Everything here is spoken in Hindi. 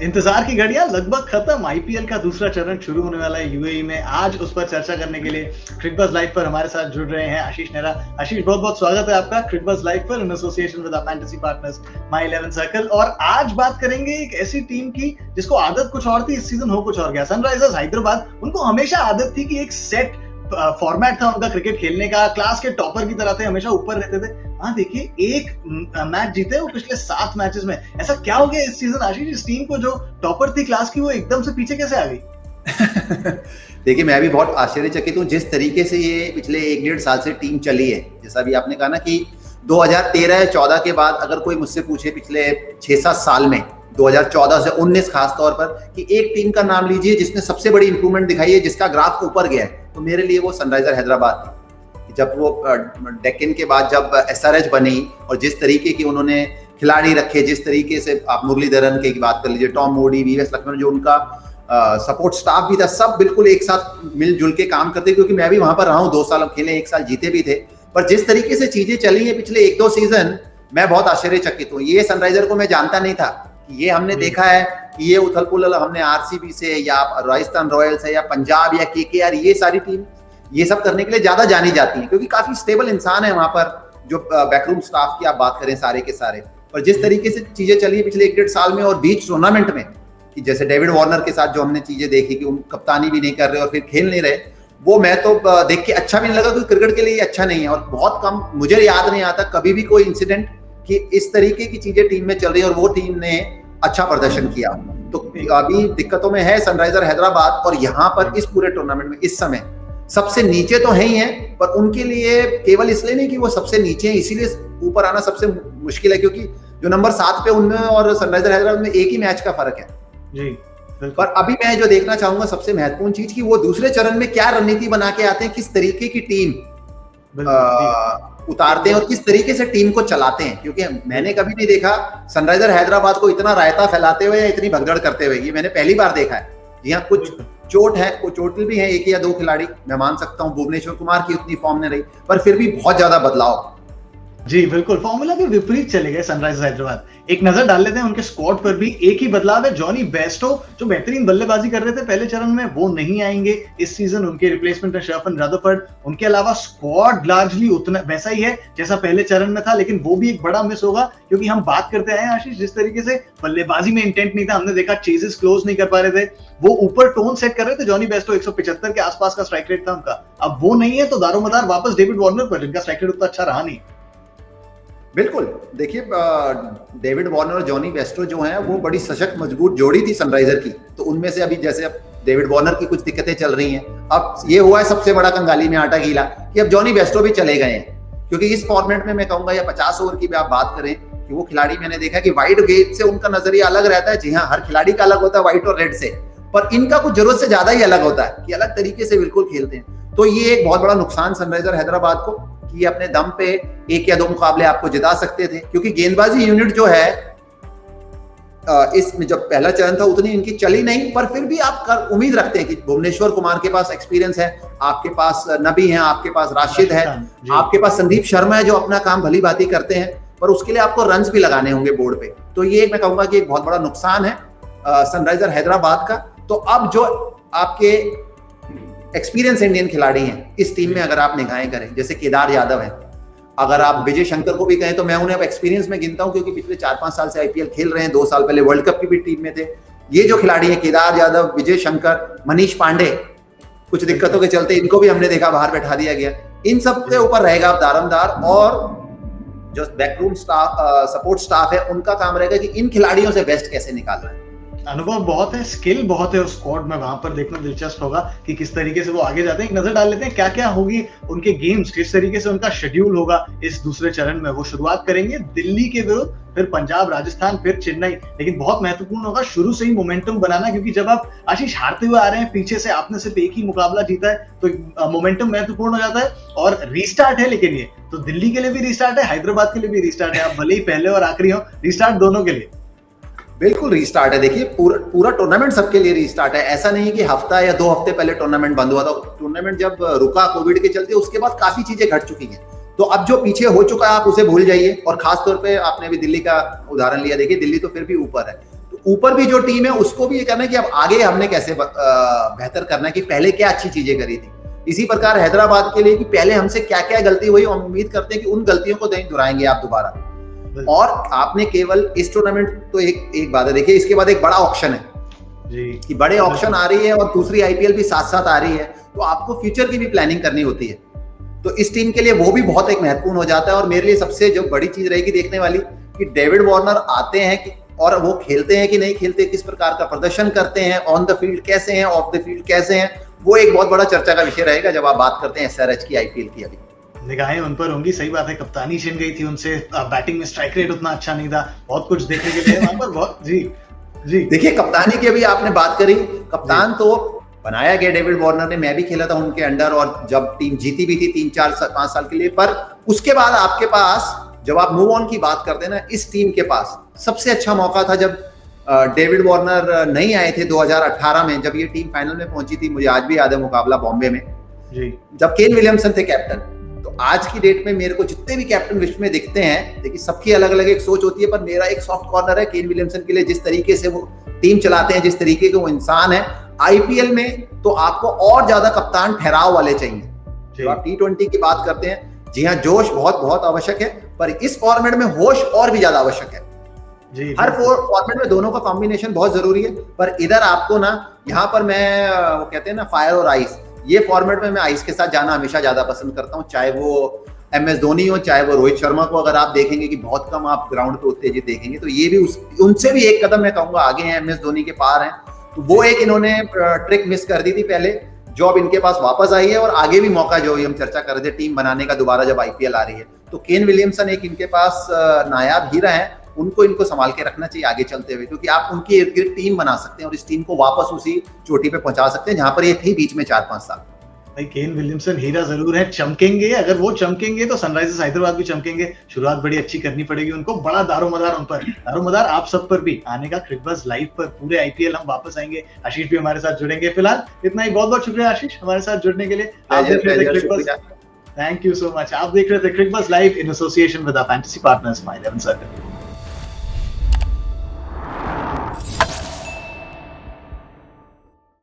इंतजार की घड़ियां लगभग खत्म। आईपीएल का दूसरा चरण शुरू होने वाला है यूएई में। आज उस पर चर्चा करने के लिए क्रिकबज़ लाइव पर हमारे साथ जुड़ रहे हैं आशीष नेहरा। आशीष, बहुत बहुत स्वागत है आपका क्रिकबज़ लाइव पर in association with our fantasy partners My 11 Circle. और आज बात करेंगे एक ऐसी टीम की जिसको आदत कुछ और थी, इस सीजन हो कुछ और गया। सनराइजर्स हैदराबाद, उनको हमेशा आदत थी कि एक सेट फॉर्मेट था उनका क्रिकेट खेलने का, क्लास के टॉपर की तरह थे, हमेशा ऊपर रहते थे। हाँ देखिए, एक मैच जीते वो पिछले 7 मैचेस में। ऐसा क्या हो गया इस सीजन आशीष, इस टीम को जो टॉपर थी क्लास की वो एकदम से पीछे कैसे आ गई? देखिए, मैं भी बहुत आश्चर्यचकित हूँ जिस तरीके से ये पिछले 1-1.5 साल से टीम चली है। जैसा भी आपने कहा ना कि 2013 या 14 के बाद अगर कोई मुझसे पूछे पिछले 6-7 साल में 2014 से 19 खास तौर पर कि एक टीम का नाम लीजिए जिसने सबसे बड़ी इंप्रूवमेंट दिखाई है, जिसका ग्राफ ऊपर गया है, तो मेरे लिए वो सनराइजर हैदराबाद थी। जब वो डेक्कन के बाद जब एसआरएच बनी और जिस तरीके की उन्होंने खिलाड़ी रखे, जिस तरीके से आप मुरलीधरन की बात कर लीजिए, टॉम मूडी, वीएस लक्ष्मण, जो उनका सपोर्ट स्टाफ भी था, सब बिल्कुल एक साथ मिलजुल के काम करते। क्योंकि मैं भी वहां पर रहा हूँ, 2 साल हम खेले, 1 साल जीते भी थे। पर जिस तरीके से चीजें चली है पिछले 1-2 सीजन, मैं बहुत आश्चर्यचकित हूँ। ये सनराइजर को मैं जानता नहीं था। ये हमने देखा है कि ये उथल पुथल हमने आरसीबी से या राजस्थान रॉयल्स है या पंजाब या केकेआर, ये सारी टीम ये सब करने के लिए ज्यादा जानी जाती है क्योंकि काफी स्टेबल इंसान है वहां पर। जो बैकरूम स्टाफ की आप बात करें सारे के सारे, और जिस तरीके से चीजें चली है पिछले 1-1.5 साल में और बीच टूर्नामेंट में, कि जैसे डेविड वार्नर के साथ जो हमने चीजें देखी कि उन कप्तानी भी नहीं कर रहे और फिर खेल नहीं रहे, वो मैं तो देख के अच्छा भी नहीं लगा क्योंकि क्रिकेट के लिए अच्छा नहीं है। और बहुत कम, मुझे याद नहीं आता कभी भी कोई इंसिडेंट कि इस तरीके की चीजें टीम में चल रही है और वो टीम ने अच्छा प्रदर्शन किया। तो अभी दिक्कतों में है सनराइजर हैदराबाद, और यहाँ पर इस पूरे टूर्नामेंट में इस समय सबसे नीचे तो है ही है, पर उनके लिए केवल इसलिए नहीं कि वो सबसे नीचे हैं इसीलिए ऊपर आना सबसे मुश्किल है, क्योंकि जो नंबर 7 पे उनमें और सनराइजर हैदराबाद में एक ही मैच का फर्क है जी। पर अभी मैं जो देखना चाहूंगा सबसे महत्वपूर्ण चीज कि वो दूसरे चरण में क्या रणनीति बना के आते हैं, किस तरीके की टीम उतारते हैं और किस तरीके से टीम को चलाते हैं। क्योंकि मैंने कभी नहीं देखा सनराइजर हैदराबाद को इतना रायता फैलाते हुए या इतनी भगदड़ करते हुए, ये मैंने पहली बार देखा है। जी हाँ, कुछ चोट है, कुछ चोटिल भी है, 1 या 2 खिलाड़ी मैं मान सकता हूँ। भुवनेश्वर कुमार की उतनी फॉर्म नहीं रही, पर फिर भी बहुत ज्यादा बदलाव। जी बिल्कुल, फॉर्मूला के विपरीत चले गए सनराइजर्स हैदराबाद। एक नजर डाल लेते हैं उनके स्क्वाड पर भी। एक ही बदलाव है, जॉनी बेस्टो जो बेहतरीन बल्लेबाजी कर रहे थे पहले चरण में, वो नहीं आएंगे इस सीजन। उनके रिप्लेसमेंट है शर्फन रदरफोर्ड। उनके अलावा स्क्वाड लार्जली उतना वैसा ही है जैसा पहले चरण में था, लेकिन वो भी एक बड़ा मिस होगा क्योंकि हम बात करते आए आशीष, जिस तरीके से बल्लेबाजी में इंटेंट नहीं था, हमने देखा चेजेस क्लोज नहीं कर पा रहे थे, वो ऊपर टोन सेट कर रहे थे। जॉनी बेस्टो 175 के आसपास का स्ट्राइक रेट था उनका, अब वो नहीं है, तो दारोमदार वापस डेविड वार्नर पर, जिनका स्ट्राइक रेट उतना अच्छा रहा नहीं। बिल्कुल, देखिए डेविड वार्नर और जॉनी बेस्टो जो हैं वो बड़ी सशक्त मजबूत जोड़ी थी सनराइजर की। तो उनमें से अभी जैसे अब डेविड वार्नर की कुछ दिक्कतें चल रही हैं, अब ये हुआ है सबसे बड़ा कंगाली में आटा गीला कि अब जॉनी बेस्टो भी चले गए हैं। क्योंकि इस फॉर्मेट में मैं कहूंगा या 50 ओवर की भी आप बात करें कि वो खिलाड़ी, मैंने देखा कि व्हाइट गेट से उनका नजरिया अलग रहता है। जी हाँ, हर खिलाड़ी का अलग होता है व्हाइट और रेड से, पर इनका कुछ जरूरत से ज्यादा ही अलग होता है कि अलग तरीके से बिल्कुल खेलते हैं। तो ये एक बहुत बड़ा नुकसान सनराइजर हैदराबाद को कि अपने दम पे 1 या 2 मुकाबले आपको जिता सकते थे, क्योंकि गेंदबाजी यूनिट जो है इसमें जब पहला चरण था उतनी इनकी चली नहीं। पर फिर भी आप उम्मीद रखते हैं कि भुवनेश्वर कुमार के पास एक्सपीरियंस है, आपके पास नबी है, आपके पास राशिद है, आपके पास संदीप शर्मा है जो अपना काम भली भांति करते हैं, पर उसके लिए आपको रन्स भी लगाने होंगे बोर्ड पे। तो ये मैं कहूंगा कि एक बहुत बड़ा नुकसान है सनराइजर हैदराबाद का। तो अब जो आपके एक्सपीरियंस इंडियन खिलाड़ी हैं इस टीम में, अगर आप निगाहें करें, जैसे केदार यादव है, अगर आप विजय शंकर को भी कहें तो मैं उन्हें अब एक्सपीरियंस में गिनता हूं क्योंकि पिछले 4-5 साल से आईपीएल खेल रहे हैं, 2 साल पहले वर्ल्ड कप की भी टीम में थे। ये जो खिलाड़ी हैं केदार यादव, विजय शंकर, मनीष पांडे, कुछ दिक्कतों के चलते इनको भी हमने देखा बाहर बैठा दिया गया। इन सब के ऊपर रहेगा अब दारोमदार, और जो बैकरूम स्टाफ सपोर्ट स्टाफ है उनका काम रहेगा कि इन खिलाड़ियों से बेस्ट कैसे निकालना है। अनुभव बहुत है, स्किल बहुत है उस स्क्वाड में, वहां पर देखना दिलचस्प होगा कि किस तरीके से वो आगे जाते हैं। एक नजर डाल लेते हैं क्या क्या होगी उनके गेम्स, किस तरीके से उनका शेड्यूल होगा इस दूसरे चरण में। वो शुरुआत करेंगे दिल्ली के विरुद्ध, फिर पंजाब, राजस्थान, फिर चेन्नई। लेकिन बहुत महत्वपूर्ण होगा शुरू से ही मोमेंटम बनाना, क्योंकि जब आप आशीष हारते हुए आ रहे हैं पीछे से, आपने सिर्फ एक ही मुकाबला जीता है, तो मोमेंटम महत्वपूर्ण हो जाता है। और रीस्टार्ट है, लेकिन ये तो दिल्ली के लिए भी रीस्टार्ट है, हैदराबाद के लिए भी रीस्टार्ट है। आप भले ही पहले और आखिरी हो, रीस्टार्ट दोनों के लिए। बिल्कुल रीस्टार्ट है। देखिए पूरा टूर्नामेंट सबके लिए रीस्टार्ट है। ऐसा नहीं कि हफ्ता या 2 हफ्ते पहले टूर्नामेंट बंद हुआ था। टूर्नामेंट जब रुका कोविड के चलते, उसके बाद काफी चीजें घट चुकी हैं। तो अब जो पीछे हो चुका है आप उसे भूल जाइए। और खास तौर पे आपने भी दिल्ली का उदाहरण लिया, देखिए दिल्ली तो फिर भी ऊपर है, तो ऊपर भी जो टीम है उसको भी ये करना है कि अब आगे हमने कैसे बेहतर करना है, कि पहले क्या अच्छी चीजें करी थी। इसी प्रकार हैदराबाद के लिए कि पहले हमसे क्या क्या गलती हुई, हम उम्मीद करते हैं कि उन गलतियों को नहीं दोहराएंगे आप दोबारा। और आपने केवल इस टूर्नामेंट तो एक बात है, देखिए इसके बाद एक बड़ा ऑक्शन है जी, कि बड़े ऑक्शन आ रही है और दूसरी आईपीएल भी साथ साथ आ रही है, तो आपको फ्यूचर की भी प्लानिंग करनी होती है। तो इस टीम के लिए वो भी बहुत एक महत्वपूर्ण हो जाता है। और मेरे लिए सबसे जो बड़ी चीज रहेगी देखने वाली कि डेविड वार्नर आते हैं कि और वो खेलते हैं कि नहीं खेलते, किस प्रकार का प्रदर्शन करते हैं, ऑन द फील्ड कैसे हैं, ऑफ द फील्ड कैसे हैं, वो एक बहुत बड़ा चर्चा का विषय रहेगा जब आप बात करते हैं एसआरएच की आईपीएल की। अभी निगाहें उन पर होंगी, सही बात है, कप्तानी छिन गई थी उनसे, बैटिंग में स्ट्राइक रेट उतना अच्छा नहीं था, बहुत कुछ देखने के लिए वहां पर बहुत जी जी। देखिए कप्तानी की अभी आपने बात करी, कप्तान तो बनाया गया डेविड वार्नर ने, मैं भी खेला था उनके अंडर और जब टीम जीती भी थी 3-4-5 साल के लिए। पर उसके बाद आपके पास जब आप मूव ऑन की बात करते हैं ना, इस टीम के पास सबसे अच्छा मौका था जब डेविड वार्नर नहीं आए थे 2018 में, जब ये टीम फाइनल में पहुंची थी। मुझे आज भी याद है मुकाबला बॉम्बे में जी, जब केन विलियमसन थे कैप्टन। तो आज की डेट में मेरे को जितने भी कैप्टन विश्व में दिखते हैं, देखिए सबकी अलग अलग एक सोच होती है, पर मेरा एक सॉफ्ट कॉर्नर है केन विलियमसन के लिए। जिस तरीके से वो टीम चलाते हैं, जिस तरीके के वो इंसान है, आईपीएल में तो आपको और ज्यादा कप्तान ठहराव वाले चाहिए। जब आप T20 की बात करते हैं, जी हाँ, जोश बहुत बहुत आवश्यक है, पर इस फॉर्मेट में होश और भी ज्यादा आवश्यक है जी। हर फॉर्मेट में दोनों का कॉम्बिनेशन बहुत जरूरी है। पर इधर आपको ना, यहाँ पर मैं वो कहते हैं ना फायर और आइस, ये फॉर्मेट में मैं आइस के साथ जाना हमेशा ज्यादा पसंद करता हूँ। चाहे वो MS धोनी हो, चाहे वो रोहित शर्मा को, अगर आप देखेंगे कि बहुत कम आप ग्राउंड पे उत्तेजित देखेंगे, तो ये भी उनसे भी एक कदम मैं कहूंगा आगे हैं, MS धोनी के पार हैं। तो वो एक इन्होंने ट्रिक मिस कर दी थी पहले, जो अब इनके पास वापस आई है। और आगे भी मौका जो हम चर्चा कर रहे थे टीम बनाने का दोबारा जब आईपीएल आ रही है, तो केन विलियमसन एक इनके पास नायाब हीरा है, इनको संभाल के रखना चाहिए आगे चलते हुए, क्योंकि आप उनकी इर्द गिर्द टीम बना सकते हैं और इस टीम को वापस उसी चोटी पे पहुंचा सकते हैं जहां पर ये थी बीच में 4-5 साल। भाई केन विलियमसन हीरा जरूर है, चमकेंगे, अगर वो चमकेंगे तो सनराइजर्स हैदराबाद भी चमकेंगे। शुरुआत बड़ी अच्छी करनी पड़ेगी उनको, बड़ा दारोमदार उन पर, दारोमदार आप सब पर भी आने का। क्रिकबज़ लाइव पर पूरे आईपीएल हम वापस आएंगे, आशीष भी हमारे साथ जुड़ेंगे। फिलहाल इतना ही, बहुत बहुत शुक्रिया आशीष हमारे साथ जुड़ने के लिए। आप देख रहे थे Cricbuzz, thank you so much. आप देख रहे थे Cricbuzz live in association with our fantasy partners My 11 circle.